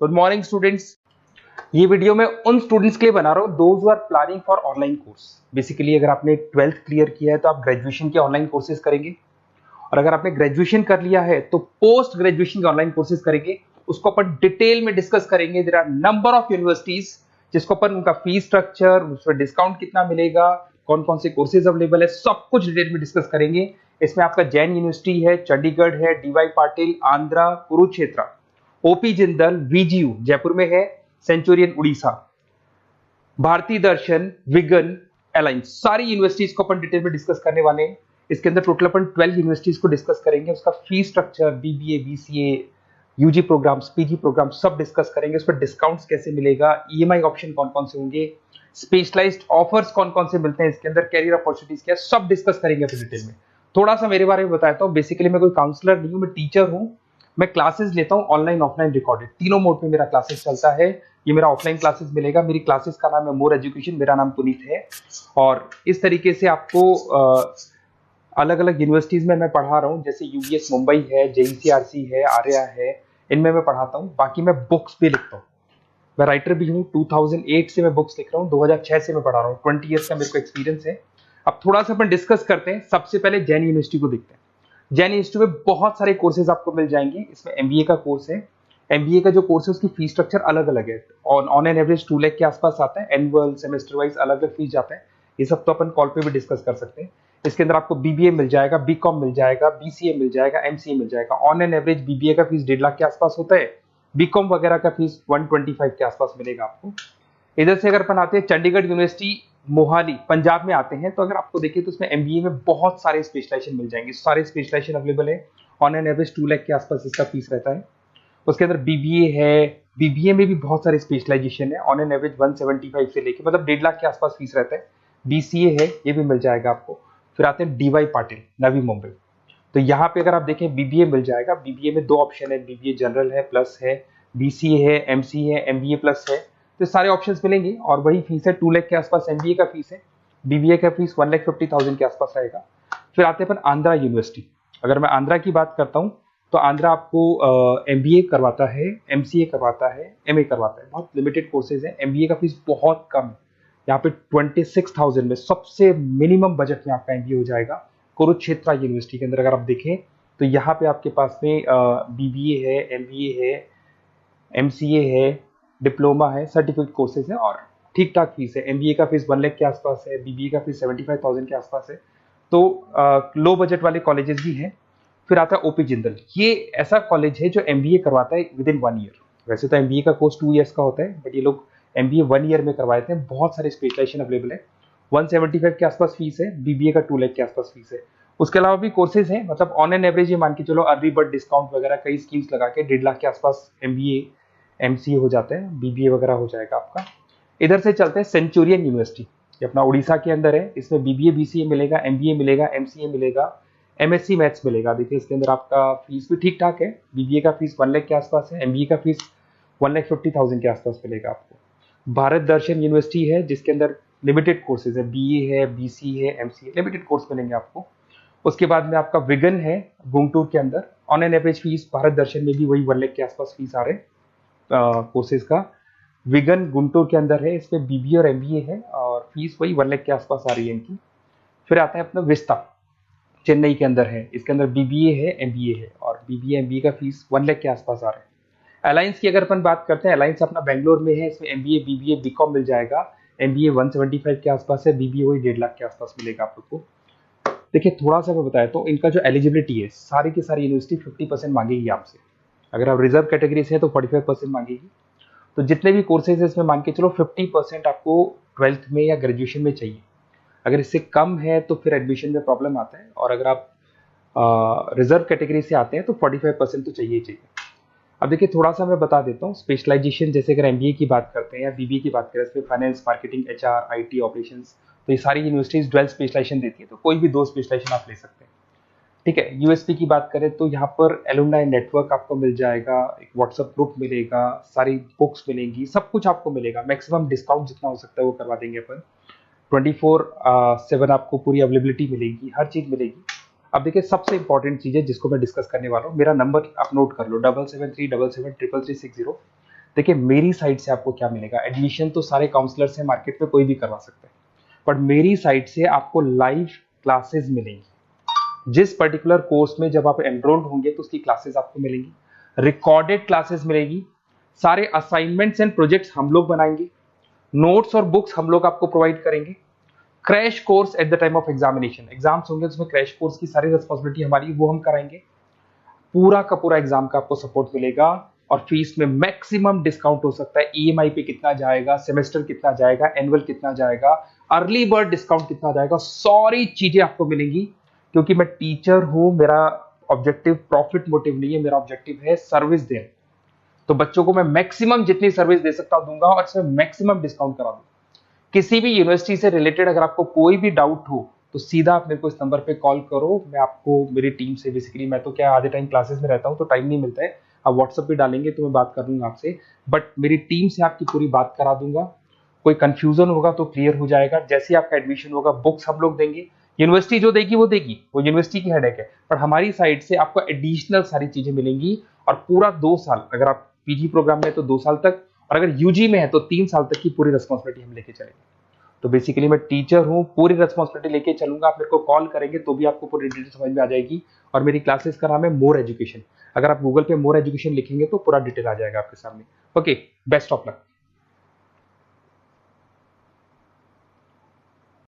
Good morning students. ये video मैं उन स्टूडेंट्स के लिए बना रहा हूँ those who are planning for online course. Basically अगर आपने 12th क्लियर किया है तो आप ग्रेजुएशन के ऑनलाइन कोर्सेज करेंगे, और अगर आपने ग्रेजुएशन कर लिया है तो पोस्ट ग्रेजुएशन के ऑनलाइन कोर्सेज करेंगे। उसको अपन डिटेल में डिस्कस करेंगे। There are number of universities जिसको अपन उनका फीस स्ट्रक्चर, उसमें डिस्काउंट कितना मिलेगा, कौन कौन से कोर्सेज अवेलेबल है, सब कुछ डिटेल में डिस्कस करेंगे। इसमें आपका जैन यूनिवर्सिटी है, चंडीगढ़ है, डीवाई पाटिल आंध्रा, कुरुक्षेत्र, ओपी जिंदल, वीजीयू जयपुर में है, सेंचुरियन उड़ीसा, भारतीय दर्शन, विगन, अलायंस, सारी यूनिवर्सिटीज को अपन डिटेल में डिस्कस करने वाले हैं। इसके अंदर टोटल अपन 12 यूनिवर्सिटीज को डिस्कस करेंगे। उसका fees structure, BBA, BCA, UG programs, PG program सब डिस्कस करेंगे। उस पर डिस्काउंट्स कैसे मिलेगा, ईएमआई ऑप्शन कौन कौन से होंगे, स्पेशलाइज्ड ऑफर्स कौन कौन से मिलते हैं इसके अंदर, कैरियर अपॉर्चुनिटीज क्या, सब डिस्कस करेंगे अपन डिटेल में। थोड़ा सा मेरे बारे में बताता हूँ। बेसिकली मैं कोई काउंसलर नहीं हूँ, मैं टीचर हूँ। मैं क्लासेस लेता हूँ ऑनलाइन ऑफलाइन रिकॉर्डेड, तीनों मोड पे मेरा क्लासेस चलता है। ये मेरा ऑफलाइन क्लासेस मिलेगा। मेरी क्लासेस का नाम है मोर एजुकेशन, मेरा नाम पुनीत है। और इस तरीके से आपको अलग अलग यूनिवर्सिटीज में मैं पढ़ा रहा हूँ, जैसे यूबीएस मुंबई है, जेईसीआरसी है, आर्या है, इनमें मैं पढ़ाता हूँ। बाकी मैं बुक्स भी लिखता हूँ, मैं राइटर भी हूँ। 2008 से मैं बुक्स लिख रहा हूँ, 2006 से मैं पढ़ा रहा हूँ, 20 ईयर्स का मेरे को एक्सपीरियंस है। अब थोड़ा सा अपन डिस्कस करते हैं। सबसे पहले जैन यूनिवर्सिटी को देखते हैं। जैन यूनिवर्सिटी में बहुत सारे कोर्सेज आपको मिल जाएंगे। इसमें एमबीए का कोर्स है। एमबीए का जो कोर्स है उसकी फीस स्ट्रक्चर अलग अलग है। ऑन एन एवरेज 2 लाख के आसपास आता है। एनुअल, सेमेस्टर वाइज अलग अलग फीस जाता है। ये सब तो अपन कॉल पे भी डिस्कस कर सकते हैं। इसके अंदर आपको बीबीए मिल जाएगा, बीकॉम मिल जाएगा, बीसीए मिल जाएगा, एमसीए मिल जाएगा। ऑन एन एवरेज बीबीए का फीस 1.5 लाख के आसपास होता है। बीकॉम वगैरह का फीस 125 के आसपास मिलेगा आपको। इधर से अगर अपन आते हैं चंडीगढ़ यूनिवर्सिटी मोहाली पंजाब में आते हैं, तो अगर आपको देखिए तो उसमें एमबीए में बहुत सारे स्पेशलाइजेशन मिल जाएंगे। सारे स्पेशलाइजेशन अवेलेबल है। ऑन एन एवरेज 2 लाख के आसपास इसका फीस रहता है। उसके अंदर बीबीए है, बीबीए में भी बहुत सारे स्पेशलाइजेशन है। ऑन एन एवरेज 175 से लेके मतलब 1.5 लाख के आसपास फीस रहता है। बीसीए है, ये भी मिल जाएगा आपको। फिर आते हैं डीवाई पाटिल, नवी मुंबई। तो यहाँ पे अगर आप देखें बीबीए मिल जाएगा। बीबीए में 2 ऑप्शन है, बीबीए जनरल है, प्लस है, बीसीए है, एमसीए है, एमबीए प्लस है। तो सारे ऑप्शंस मिलेंगे और वही फीस है। 2 लाख के आसपास एमबीए का फीस है। बीबीए का फीस 1,50,000 के आसपास रहेगा। फिर आते हैं अपन आंध्रा यूनिवर्सिटी। अगर मैं आंध्रा की बात करता हूँ तो आंध्रा आपको एमबीए करवाता है, एमसीए करवाता है, एमए करवाता है। बहुत लिमिटेड कोर्सेज है। एमबीए का फीस बहुत कम है। यहाँ पे 26,000 में सबसे मिनिमम बजट में आपका एमबीए हो जाएगा। कुरुक्षेत्र यूनिवर्सिटी के अंदर अगर आप देखें तो यहाँ पे आपके पास में बीबीए है, एमबीए है, एमसीए है, डिप्लोमा है, सर्टिफिकेट कोर्सेज है और ठीक ठाक फीस है। एमबीए का फीस 1 लाख के आसपास है, बीबीए का फीस 75,000 के आसपास है। तो लो बजट वाले कॉलेजेस भी हैं। फिर आता है ओपी जिंदल। ये ऐसा कॉलेज है जो एमबीए करवाता है विद इन 1 ईयर। वैसे तो एमबीए का कोर्स 2 ईयर्स का होता है, बट ये लोग एमबीए 1 ईयर में करवाते हैं। बहुत सारे स्पेशलाइजेशन अवेलेबल है। 175 के आसपास फीस है। बीबीए का 2 लाख के आसपास फीस है। उसके अलावा भी कोर्सेज हैं, मतलब ऑन एन एवरेज ये मान के चलो अर्ली बर्ड डिस्काउंट वगैरह कई स्कीम्स लगा के 1.5 लाख के आसपास एमबीए, एमसीए हो जाता है, बीबीए वगैरह हो जाएगा आपका। इधर से चलते हैं सेंचुरियन यूनिवर्सिटी, ये अपना उड़ीसा के अंदर है। इसमें बीबीए, बीसीए मिलेगा, एमबीए मिलेगा, एमसीए मिलेगा, एमएससी मैथ्स मिलेगा। देखिए इसके अंदर आपका फीस भी ठीक ठाक है। बीबीए का फीस 1 लाख के आसपास है, एमबीए का फीस 1,50,000 के आसपास मिलेगा आपको। भारत दर्शन यूनिवर्सिटी है जिसके अंदर लिमिटेड कोर्सेज है, बीए है, बीसी है, एमसीए, लिमिटेड कोर्स मिलेंगे आपको। उसके बाद में आपका विगन है गुंटूर के अंदर। On an average fees Bharat Darshan में भी वही 1 लाख के आसपास फीस आ रहे कोर्सेज का। विगन गुंटूर के अंदर है, इसमें बीबीए और एमबीए है और फीस वही 1 लाख के आसपास आ रही है इनकी। फिर आता है अपना विस्ता, चेन्नई के अंदर है। इसके अंदर बीबीए है, एमबीए है और बीबीए एमबीए का फीस 1 लाख के आसपास आ रहा है। अलायंस की अगर अपन बात करते हैं, अलायंस अपना बेंगलोर में है। इसमें एमबीए, बीबीए, बीकॉम मिल जाएगा। एमबीए 175 के आसपास है, बीबीए वही 1.5 लाख के आसपास मिलेगा आप लोग को। देखिए थोड़ा सा मैं बताया तो इनका जो एलिजिबिलिटी है, सारी की सारी यूनिवर्सिटी 50% मांगेगी आपसे। अगर आप रिजर्व कैटेगरी से हैं तो 45% मांगेगी। तो जितने भी कोर्सेज है इसमें मान के चलो 50% आपको 12th में या ग्रेजुएशन में चाहिए। अगर इससे कम है तो फिर एडमिशन में प्रॉब्लम आता है, और अगर आप रिजर्व कैटेगरी से आते हैं तो 45% तो चाहिए ही चाहिए। अब देखिए थोड़ा सा मैं बता देता हूँ स्पेशलाइजेशन। जैसे अगर एमबीए की बात करते हैं या बीबीए की बात करें, इसमें finance, marketing, HR, IT, operations, तो ये सारी यूनिवर्सिटीज 12 स्पेशलाइजेशन देती है। तो कोई भी 2 स्पेशलाइजेशन आप ले सकते हैं, ठीक है। यूएसपी की बात करें तो यहाँ पर एलुमनाई नेटवर्क आपको मिल जाएगा, एक व्हाट्सएप ग्रुप मिलेगा, सारी बुक्स मिलेंगी, सब कुछ आपको मिलेगा। मैक्सिमम डिस्काउंट जितना हो सकता है वो करवा देंगे अपन। 24/7 आपको पूरी अवेलेबिलिटी मिलेगी, हर चीज मिलेगी। अब देखिए सबसे इंपॉर्टेंट चीज है जिसको मैं डिस्कस करने वाला हूँ। मेरा नंबर आप नोट कर लो, 7737773360। देखिए मेरी साइड से आपको क्या मिलेगा, एडमिशन तो सारे काउंसलर से मार्केट में कोई भी करवा सकता है, बट मेरी साइड से आपको लाइव क्लासेस मिलेंगी। जिस पर्टिकुलर कोर्स में जब आप एनरोल्ड होंगे तो उसकी क्लासेस आपको मिलेंगी, रिकॉर्डेड क्लासेस मिलेगी, सारे असाइनमेंट्स एंड प्रोजेक्ट्स हम लोग बनाएंगे, नोट्स और बुक्स हम लोग आपको प्रोवाइड करेंगे, crash course at the time of examination, exams होंगे तो उसमें क्रैश कोर्स की सारी रिस्पॉन्सिबिलिटी हमारी, वो हम कराएंगे। पूरा का पूरा एग्जाम का आपको सपोर्ट मिलेगा और फीस में मैक्सिमम डिस्काउंट हो सकता है। ईएमआई पे कितना जाएगा, सेमेस्टर कितना जाएगा, एनुअल कितना जाएगा, अर्ली बर्ड डिस्काउंट कितना जाएगा, सारी चीजें आपको मिलेंगी। क्योंकि मैं टीचर हूं, मेरा ऑब्जेक्टिव प्रॉफिट मोटिव नहीं है, मेरा ऑब्जेक्टिव है सर्विस देना। तो बच्चों को मैं मैक्सिमम जितनी सर्विस दे सकता हूं दूंगा और इसमें मैक्सिमम डिस्काउंट करा दूंगा। किसी भी यूनिवर्सिटी से रिलेटेड अगर आपको कोई भी डाउट हो तो सीधा आप मेरे को इस नंबर पे कॉल करो, मैं आपको मेरी टीम से, बेसिकली मैं तो क्या आधे टाइम क्लासेस में रहता हूँ तो टाइम नहीं मिलता है, आप व्हाट्सएप पे डालेंगे तो मैं बात कर लूंगा आपसे, बट मेरी टीम से आपकी पूरी बात करा दूंगा। कोई कंफ्यूजन होगा तो क्लियर हो जाएगा। जैसे ही आपका एडमिशन होगा बुक्स हम लोग देंगे, यूनिवर्सिटी जो देगी वो देगी, वो यूनिवर्सिटी की हेडेक है, पर हमारी साइड से आपको एडिशनल सारी चीजें मिलेंगी। और पूरा 2 साल, अगर आप पीजी प्रोग्राम में है तो 2 साल तक, और अगर यूजी में है तो 3 साल तक की पूरी रिस्पॉन्सिबिलिटी हम लेके चलेंगे। तो बेसिकली मैं टीचर हूँ, पूरी रिस्पॉन्सिबिलिटी लेके चलूंगा। आप मेरे को कॉल करेंगे तो भी आपको पूरी डिटेल समझ में आ जाएगी। और मेरी क्लासेस का नाम है मोर एजुकेशन, अगर आप गूगल पे मोर एजुकेशन लिखेंगे तो पूरा डिटेल आ जाएगा आपके सामने। Okay, best of luck.